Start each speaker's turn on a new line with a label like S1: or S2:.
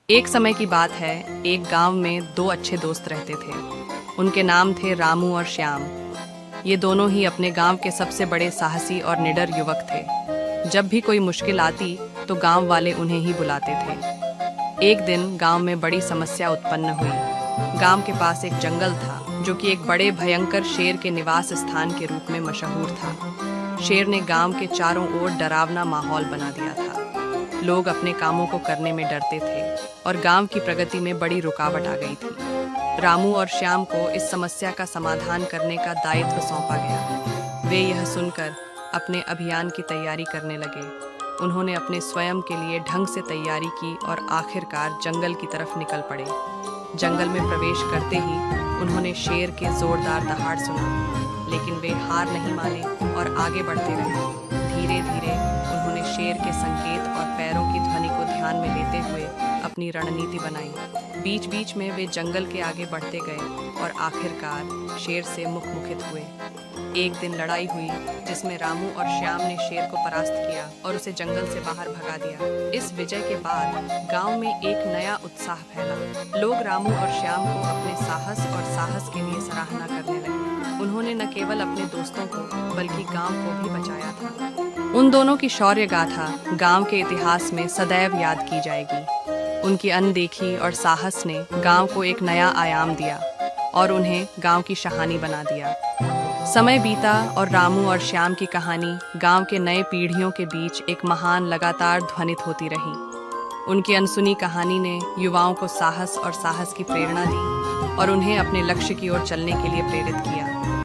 S1: एक समय की बात है, एक गांव में दो अच्छे दोस्त रहते थे। उनके नाम थे रामू और श्याम। ये दोनों ही अपने गांव के सबसे बड़े साहसी और निडर युवक थे। जब भी कोई मुश्किल आती तो गांव वाले उन्हें ही बुलाते थे। एक दिन गांव में बड़ी समस्या उत्पन्न हुई। गांव के पास एक जंगल था जो कि एक बड़े भयंकर शेर के निवास स्थान के रूप में मशहूर था। शेर ने गांव के चारों ओर डरावना माहौल बना दिया था। लोग अपने कामों को करने में डरते थे और गांव की प्रगति में बड़ी रुकावट आ गई थी। रामू और श्याम को इस समस्या का समाधान करने का दायित्व सौंपा गया। वे यह सुनकर अपने अभियान की तैयारी करने लगे। उन्होंने अपने स्वयं के लिए ढंग से तैयारी की और आखिरकार जंगल की तरफ निकल पड़े। जंगल में प्रवेश करते ही उन्होंने शेर के जोरदार दहाड़ सुना, लेकिन वे हार नहीं माने और आगे बढ़ते रहे। धीरे धीरे उन्होंने शेर के संकेत और पैरों की ध्वनि को ध्यान में लेते हुए अपनी रणनीति बनाई। बीच बीच में वे जंगल के आगे बढ़ते गए और आखिरकार शेर से मुखोमुखित हुए। एक दिन लड़ाई हुई जिसमें रामू और श्याम ने शेर को परास्त किया और उसे जंगल से बाहर भगा दिया। इस विजय के बाद गांव में एक नया उत्साह फैला। लोग रामू और श्याम को अपने साहस के लिए सराहना करने लगे। उन्होंने न केवल अपने दोस्तों को बल्कि गांव को भी बचाया था। उन दोनों की शौर्य गाथा गांव के इतिहास में सदैव याद की जाएगी। उनकी अनदेखी और साहस ने गांव को एक नया आयाम दिया और उन्हें गांव की कहानी बना दिया। समय बीता और रामू और श्याम की कहानी गांव के नए पीढ़ियों के बीच एक महान लगातार ध्वनित होती रही। उनकी अनसुनी कहानी ने युवाओं को साहस की प्रेरणा दी और उन्हें अपने लक्ष्य की ओर चलने के लिए प्रेरित किया।